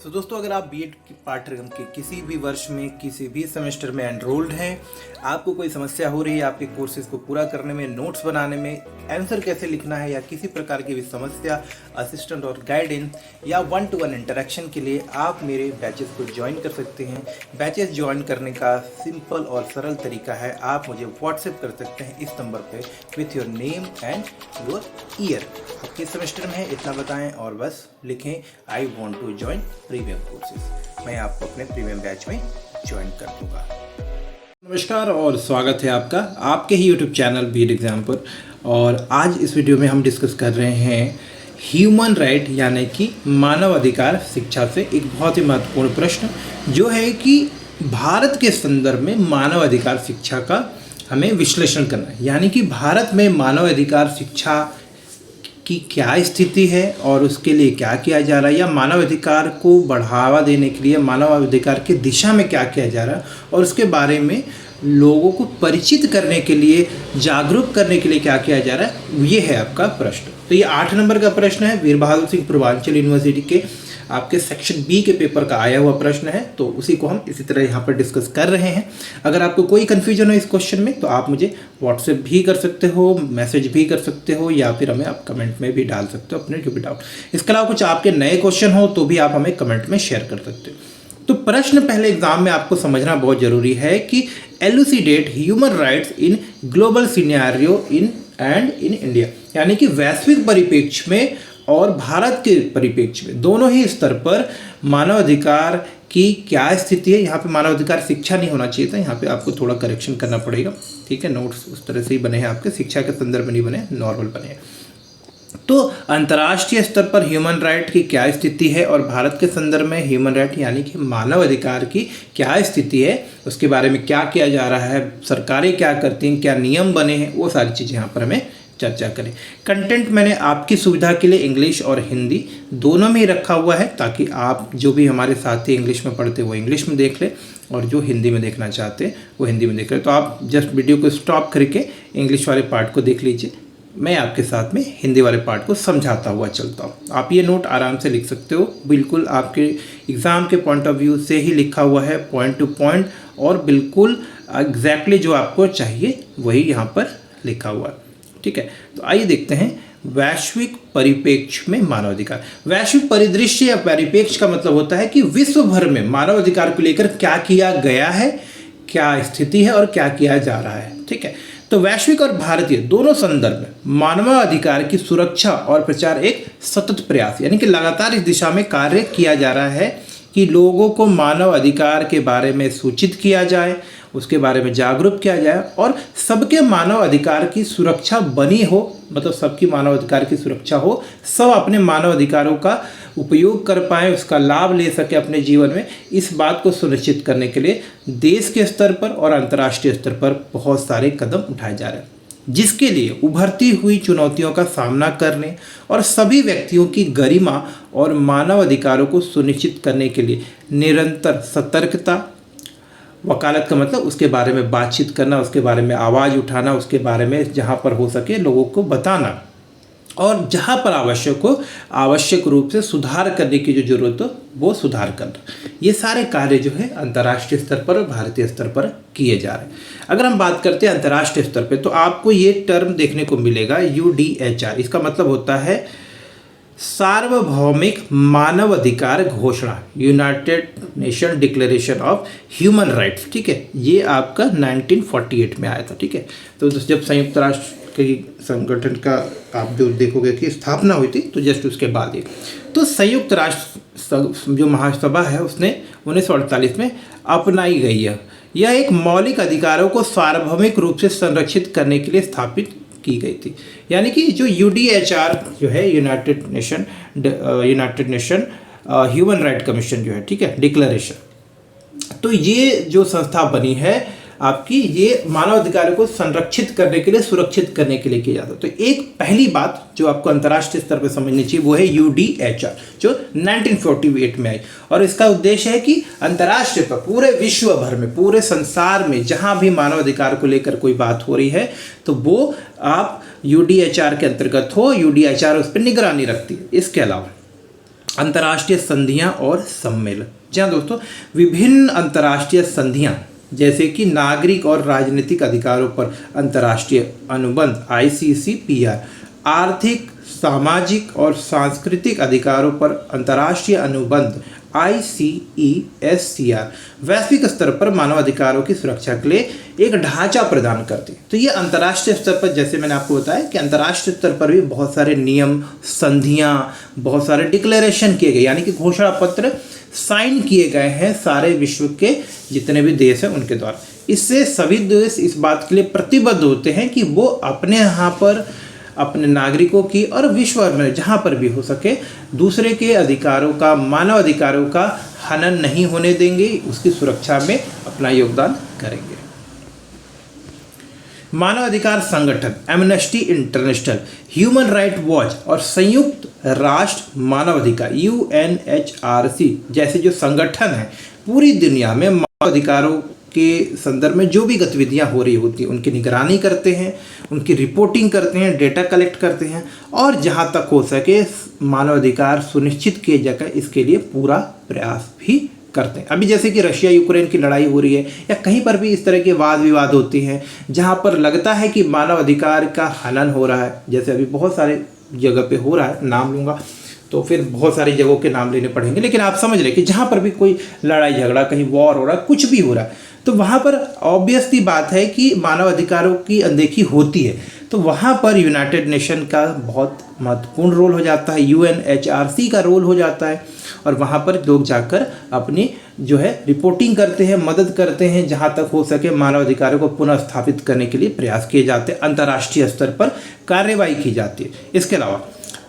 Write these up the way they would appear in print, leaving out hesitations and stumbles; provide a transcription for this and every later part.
तो दोस्तों, अगर आप बीएड पाठ्यक्रम के किसी भी वर्ष में किसी भी सेमेस्टर में एनरोल्ड हैं, आपको कोई समस्या हो रही है आपके कोर्सेज को पूरा करने में, नोट्स बनाने में, आंसर कैसे लिखना है या किसी प्रकार की भी समस्या, असिस्टेंट और गाइडेंस या 1-to-1 इंटरेक्शन के लिए आप मेरे बैचेस को ज्वाइन कर सकते हैं। बैचेस ज्वाइन करने का सिंपल और सरल तरीका है, आप मुझे व्हाट्सएप कर सकते हैं इस नंबर पे with your name and your year. आप किस सेमेस्टर में है इतना बताएं और बस लिखें I want to join premium courses. मैं आपको अपने प्रीमियम बैच में ज्वाइन कर दूंगा। नमस्कार और स्वागत है आपका आपके ही यूट्यूब चैनल बीएड एग्जाम पर। और आज इस वीडियो में हम डिस्कस कर रहे हैं ह्यूमन राइट यानी कि मानव अधिकार शिक्षा से एक बहुत ही महत्वपूर्ण प्रश्न, जो है कि भारत के संदर्भ में मानव अधिकार शिक्षा का हमें विश्लेषण करना है। यानी कि भारत में मानव अधिकार शिक्षा की क्या स्थिति है और उसके लिए क्या किया जा रहा है, या मानव अधिकार को बढ़ावा देने के लिए मानव अधिकार की दिशा में क्या किया जा रहा है और उसके बारे में लोगों को परिचित करने के लिए, जागरूक करने के लिए क्या किया जा रहा है, ये है आपका प्रश्न। तो ये 8 नंबर का प्रश्न है, वीर बहादुर सिंह पूर्वांचल यूनिवर्सिटी के आपके सेक्शन बी के पेपर का आया हुआ प्रश्न है। तो उसी को हम इसी तरह यहाँ पर डिस्कस कर रहे हैं। अगर आपको कोई कन्फ्यूजन हो इस क्वेश्चन में तो आप मुझे व्हाट्सएप भी कर सकते हो, मैसेज भी कर सकते हो, या फिर हमें आप कमेंट में भी डाल सकते हो अपने जो भी डाउट। इसके अलावा कुछ आपके नए क्वेश्चन हो तो भी आप हमें कमेंट में शेयर कर सकते हो। तो प्रश्न पहले एग्जाम में आपको समझना बहुत जरूरी है कि elucidate human rights in global scenario in India, यानी कि वैश्विक परिप्रेक्ष्य में और भारत के परिप्रेक्ष्य में, दोनों ही स्तर पर मानव अधिकार की क्या स्थिति है। यहाँ पे मानव अधिकार शिक्षा नहीं होना चाहिए था, यहाँ पे आपको थोड़ा करेक्शन करना पड़ेगा। ठीक है, नोट्स उस तरह से ही बने हैं आपके, शिक्षा के संदर्भ में नहीं बने, नॉर्मल बने हैं। तो अंतर्राष्ट्रीय स्तर पर ह्यूमन राइट की क्या स्थिति है और भारत के संदर्भ में ह्यूमन राइट यानी कि मानव अधिकार की क्या स्थिति है, उसके बारे में क्या किया जा रहा है, सरकारें क्या करती हैं, क्या नियम बने हैं, वो सारी चीज़ें यहाँ पर हमें चर्चा करें। कंटेंट मैंने आपकी सुविधा के लिए इंग्लिश और हिंदी दोनों में ही रखा हुआ है, ताकि आप जो भी हमारे साथी इंग्लिश में पढ़ते वो इंग्लिश में देख ले और जो हिंदी में देखना चाहते हैं वो हिंदी में देख ले। तो आप जस्ट वीडियो को स्टॉप करके इंग्लिश वाले पार्ट को देख लीजिए, मैं आपके साथ में हिंदी वाले पार्ट को समझाता हुआ चलता हूँ। आप ये नोट आराम से लिख सकते हो, बिल्कुल आपके एग्ज़ाम के पॉइंट ऑफ व्यू से ही लिखा हुआ है, पॉइंट टू पॉइंट, और बिल्कुल एग्जैक्टली जो आपको चाहिए वही यहाँ पर लिखा हुआ है। ठीक है, तो आइए देखते हैं वैश्विक परिप्रेक्ष्य में मानव अधिकार। वैश्विक परिदृश्य या परिप्रेक्ष्य का मतलब होता है कि विश्व भर में मानव अधिकार को लेकर क्या किया गया है, क्या स्थिति है और क्या किया जा रहा है। ठीक है, तो वैश्विक और भारतीय दोनों संदर्भ में मानवाधिकार की सुरक्षा और प्रचार एक सतत प्रयास, यानी कि लगातार इस दिशा में कार्य किया जा रहा है कि लोगों को मानव अधिकार के बारे में सूचित किया जाए, उसके बारे में जागरूक किया जाए और सबके मानव अधिकार की सुरक्षा बनी हो, मतलब सबकी मानव अधिकार की सुरक्षा हो, सब अपने मानव अधिकारों का उपयोग कर पाएँ, उसका लाभ ले सके अपने जीवन में। इस बात को सुनिश्चित करने के लिए देश के स्तर पर और अंतर्राष्ट्रीय स्तर पर बहुत सारे कदम उठाए जा रहे हैं, जिसके लिए उभरती हुई चुनौतियों का सामना करने और सभी व्यक्तियों की गरिमा और मानव अधिकारों को सुनिश्चित करने के लिए निरंतर सतर्कता, वकालत का मतलब उसके बारे में बातचीत करना, उसके बारे में आवाज़ उठाना, उसके बारे में जहाँ पर हो सके लोगों को बताना, और जहाँ पर आवश्यक हो आवश्यक रूप से सुधार करने की जो जरूरत हो वो सुधार करना। ये सारे कार्य जो है अंतर्राष्ट्रीय स्तर पर और भारतीय स्तर पर किए जा रहे हैं। अगर हम बात करते हैं अंतर्राष्ट्रीय स्तर पे, तो आपको ये टर्म देखने को मिलेगा UDHR। इसका मतलब होता है सार्वभौमिक मानव अधिकार घोषणा, United nation declaration of human rights. ठीक है, ये आपका 1948 में आया था। ठीक है, तो जब संयुक्त राष्ट्र के संगठन का आप जो देखोगे कि स्थापना हुई थी, तो जस्ट उसके बाद ये, तो संयुक्त राष्ट्र जो महासभा है उसने 1948 में अपनाई गई है। यह एक मौलिक अधिकारों को सार्वभौमिक रूप से संरक्षित करने के लिए स्थापित की गई थी। यानी कि जो UDHR जो है, United nation human right commission जो है, ठीक है, डिक्लेरेशन, तो ये जो संस्था बनी है आपकी, ये मानव अधिकारों को संरक्षित करने के लिए, सुरक्षित करने के लिए किया जाता है। तो एक पहली बात जो आपको अंतर्राष्ट्रीय स्तर पर समझनी चाहिए वो है UDHR, जो 1948 में आई, और इसका उद्देश्य है कि अंतर्राष्ट्रीय पर पूरे विश्व भर में, पूरे संसार में जहां भी मानव अधिकार को लेकर कोई बात हो रही है तो वो आप UDHR के अंतर्गत हो, UDHR उस पर निगरानी रखती है। इसके अलावा अंतर्राष्ट्रीय संधियां और सम्मेलन। जी हाँ दोस्तों, विभिन्न अंतर्राष्ट्रीय संधियां जैसे कि नागरिक और राजनीतिक अधिकारों पर अंतर्राष्ट्रीय अनुबंध ICCPR, आर्थिक, सामाजिक और सांस्कृतिक अधिकारों पर अंतर्राष्ट्रीय अनुबंध ICESCR, वैश्विक स्तर पर मानव अधिकारों की सुरक्षा के लिए एक ढांचा प्रदान करते हैं। तो ये अंतर्राष्ट्रीय स्तर पर, जैसे मैंने आपको बताया कि अंतर्राष्ट्रीय स्तर पर भी बहुत सारे नियम, संधियां, बहुत सारे डिक्लेरेशन किए गए, यानी कि घोषणा पत्र साइन किए गए हैं सारे विश्व के जितने भी देश हैं उनके द्वारा। इससे सभी देश इस बात के लिए प्रतिबद्ध होते हैं कि वो अपने यहाँ पर अपने नागरिकों की और विश्व में जहाँ पर भी हो सके दूसरे के अधिकारों का, मानव अधिकारों का हनन नहीं होने देंगे, उसकी सुरक्षा में अपना योगदान करेंगे। मानव अधिकार संगठन amnesty international, human right watch और संयुक्त राष्ट्र मानव अधिकार UNHRC जैसे जो संगठन हैं पूरी दुनिया में मानव अधिकारों के संदर्भ में जो भी गतिविधियां हो रही होती हैं उनकी निगरानी करते हैं, उनकी रिपोर्टिंग करते हैं, डेटा कलेक्ट करते हैं और जहां तक हो सके मानव अधिकार सुनिश्चित किए जाकर इसके लिए पूरा प्रयास भी करते हैं। अभी जैसे कि रशिया यूक्रेन की लड़ाई हो रही है या कहीं पर भी इस तरह के वाद विवाद होते हैं जहां पर लगता है कि मानव अधिकार का हनन हो रहा है, जैसे अभी बहुत सारे जगह पे हो रहा है, नाम लूँगा तो फिर बहुत सारी जगहों के नाम लेने पड़ेंगे, लेकिन आप समझ रहे कि जहाँ पर भी कोई लड़ाई झगड़ा, कहीं वॉर हो रहा है, कुछ भी हो रहा है, तो वहाँ पर ऑब्वियसली बात है कि मानव अधिकारों की अनदेखी होती है। तो वहाँ पर यूनाइटेड नेशन का बहुत महत्वपूर्ण रोल हो जाता है, UNHRC का रोल हो जाता है और वहाँ पर लोग जाकर अपनी जो है रिपोर्टिंग करते हैं, मदद करते हैं, जहाँ तक हो सके मानव अधिकारों को पुनः स्थापित करने के लिए प्रयास किए जाते हैं, अंतर्राष्ट्रीय स्तर पर कार्रवाई की जाती है। इसके अलावा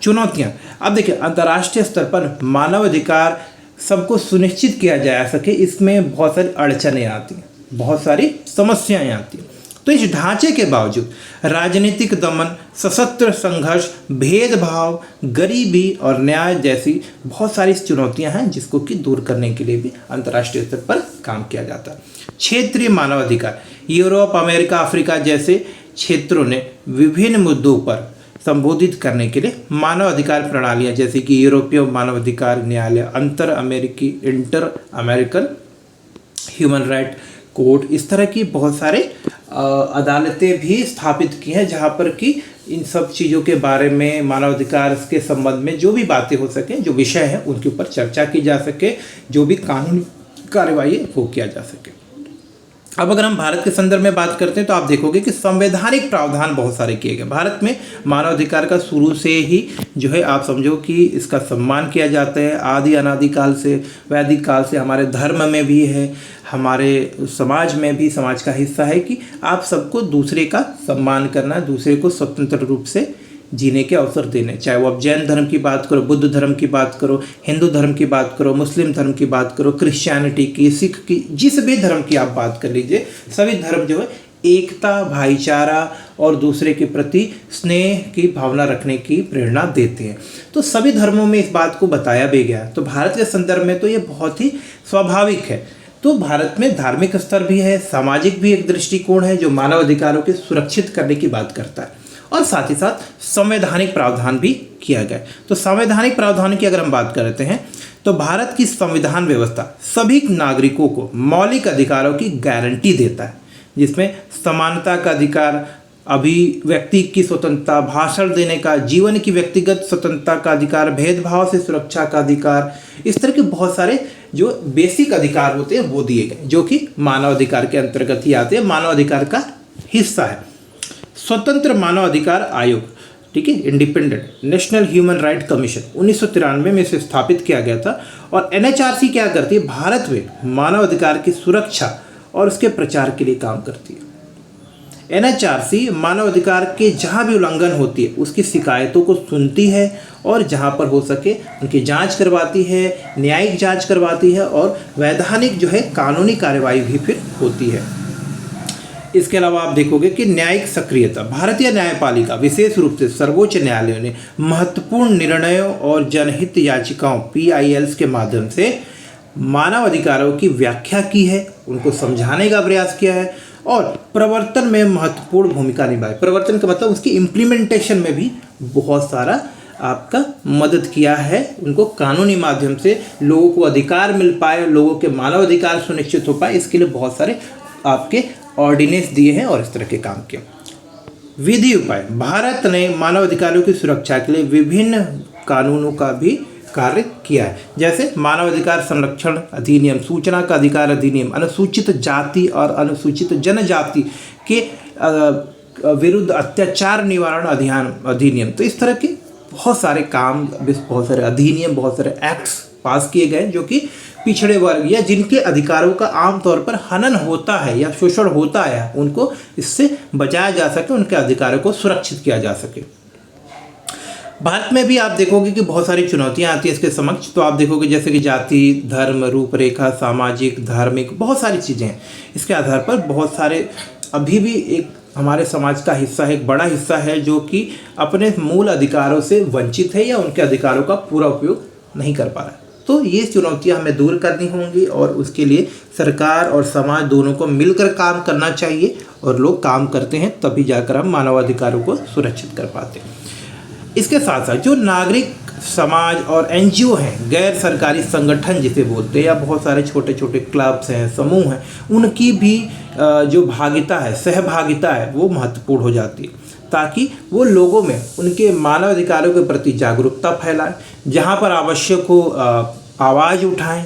चुनौतियाँ, अब देखिए अंतर्राष्ट्रीय स्तर पर मानव अधिकार सबको सुनिश्चित किया जा सके, इसमें बहुत सारी अड़चनें आती हैं, बहुत सारी समस्याएं आती हैं। तो इस ढांचे के बावजूद राजनीतिक दमन, सशस्त्र संघर्ष, भेदभाव, गरीबी और न्याय जैसी बहुत सारी चुनौतियां हैं जिसको कि दूर करने के लिए भी अंतर्राष्ट्रीय स्तर पर काम किया जाता है। क्षेत्रीय मानव अधिकार, यूरोप, अमेरिका, अफ्रीका जैसे क्षेत्रों ने विभिन्न मुद्दों पर संबोधित करने के लिए मानव अधिकार प्रणालियां जैसे कि यूरोपीय मानव अधिकार न्यायालय, inter American human right court, इस तरह की बहुत सारे अदालतें भी स्थापित की हैं जहां पर कि इन सब चीज़ों के बारे में, मानव अधिकार के संबंध में जो भी बातें हो सके, जो विषय हैं उनके ऊपर चर्चा की जा सके, जो भी कानूनी कार्रवाई वो किया जा सके। अब अगर हम भारत के संदर्भ में बात करते हैं तो आप देखोगे कि संवैधानिक प्रावधान बहुत सारे किए गए। भारत में मानव अधिकार का शुरू से ही जो है आप समझो कि इसका सम्मान किया जाता है, आदि अनादि काल से, वैदिक काल से, हमारे धर्म में भी है, हमारे समाज में भी, समाज का हिस्सा है कि आप सबको दूसरे का सम्मान करना, दूसरे को स्वतंत्र रूप से जीने के अवसर देने, चाहे वो आप जैन धर्म की बात करो, बुद्ध धर्म की बात करो, हिंदू धर्म की बात करो, मुस्लिम धर्म की बात करो, क्रिश्चियनिटी की, सिख की, जिस भी धर्म की आप बात कर लीजिए, सभी धर्म जो है एकता, भाईचारा और दूसरे के प्रति स्नेह की भावना रखने की प्रेरणा देते हैं। तो सभी धर्मों में इस बात को बताया भी गया। तो भारत के संदर्भ में तो ये बहुत ही स्वाभाविक है। तो भारत में धार्मिक स्तर भी है, सामाजिक भी एक दृष्टिकोण है जो मानव अधिकारों के सुरक्षित करने की बात करता है और साथ ही साथ संवैधानिक प्रावधान भी किया गया। तो संवैधानिक प्रावधान की अगर हम बात करते हैं तो भारत की संविधान व्यवस्था सभी नागरिकों को मौलिक अधिकारों की गारंटी देता है, जिसमें समानता का अधिकार, अभिव्यक्ति की स्वतंत्रता, भाषण देने का, जीवन की व्यक्तिगत स्वतंत्रता का अधिकार, भेदभाव से सुरक्षा का अधिकार, इस तरह के बहुत सारे जो बेसिक अधिकार होते हैं वो दिए गए, जो कि मानव अधिकार के अंतर्गत ही आते हैं, मानव अधिकार का हिस्सा है। स्वतंत्र मानव अधिकार आयोग, ठीक है, independent national human right commission 1993 में इसे स्थापित किया गया था। और NHRC क्या करती है, भारत में मानव अधिकार की सुरक्षा और उसके प्रचार के लिए काम करती है। NHRC मानव अधिकार के जहाँ भी उल्लंघन होती है उसकी शिकायतों को सुनती है और जहाँ पर हो सके उनकी जांच करवाती है, न्यायिक जांच करवाती है और वैधानिक जो है कानूनी कार्रवाई भी फिर होती है। इसके अलावा आप देखोगे कि न्यायिक सक्रियता, भारतीय न्यायपालिका विशेष रूप से सर्वोच्च न्यायालय ने महत्वपूर्ण निर्णयों और जनहित याचिकाओं PILs के माध्यम से मानव अधिकारों की व्याख्या की है, उनको समझाने का प्रयास किया है और प्रवर्तन में महत्वपूर्ण भूमिका निभाई। प्रवर्तन का मतलब उसकी इम्प्लीमेंटेशन में भी बहुत सारा आपका मदद किया है, उनको कानूनी माध्यम से लोगों को अधिकार मिल पाए, लोगों के मानव अधिकार सुनिश्चित हो पाए, इसके लिए बहुत सारे आपके ऑर्डिनेंस दिए हैं और इस तरह के काम किए। विधि उपाय, भारत ने मानव अधिकारों की सुरक्षा के लिए विभिन्न कानूनों का भी कार्य किया है, जैसे मानव अधिकार संरक्षण अधिनियम, सूचना का अधिकार अधिनियम, अनुसूचित जाति और अनुसूचित जनजाति के विरुद्ध अत्याचार निवारण अधिनियम। तो इस तरह के बहुत सारे काम, बहुत सारे अधिनियम, बहुत सारे एक्ट्स पास किए गए जो कि पिछड़े वर्ग या जिनके अधिकारों का आमतौर पर हनन होता है या शोषण होता है, उनको इससे बचाया जा सके, उनके अधिकारों को सुरक्षित किया जा सके। भारत में भी आप देखोगे कि बहुत सारी चुनौतियां आती हैं इसके समक्ष। तो आप देखोगे जैसे कि जाति, धर्म, रूपरेखा, सामाजिक, धार्मिक, बहुत सारी चीज़ें हैं। इसके आधार पर बहुत सारे अभी भी एक हमारे समाज का हिस्सा है, एक बड़ा हिस्सा है जो कि अपने मूल अधिकारों से वंचित है या उनके अधिकारों का पूरा उपयोग नहीं कर पा रहा है। तो ये चुनौतियां हमें दूर करनी होंगी और उसके लिए सरकार और समाज दोनों को मिलकर काम करना चाहिए, और लोग काम करते हैं तभी जाकर हम मानवाधिकारों को सुरक्षित कर पाते हैं। इसके साथ साथ जो नागरिक समाज और एनजीओ हैं, गैर सरकारी संगठन जिसे बोलते हैं, या बहुत सारे छोटे छोटे क्लब्स हैं, समूह हैं, उनकी भी जो भागिता है, सहभागिता है, वो महत्वपूर्ण हो जाती है, ताकि वो लोगों में उनके मानव अधिकारों के प्रति जागरूकता फैलाएं, जहाँ पर आवश्यक हो आवाज़ उठाएं,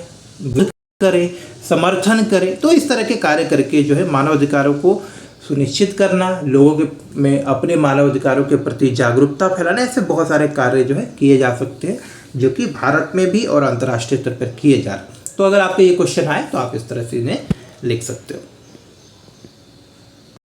करें, समर्थन करें। तो इस तरह के कार्य करके जो है मानव अधिकारों को सुनिश्चित करना, लोगों में अपने मानव अधिकारों के प्रति जागरूकता फैलाना, ऐसे बहुत सारे कार्य जो है किए जा सकते हैं, जो कि भारत में भी और अंतर्राष्ट्रीय स्तर पर किए जा रहे हैं। तो अगर आपके ये क्वेश्चन आए तो आप इस तरह से इन्हें लिख सकते हो।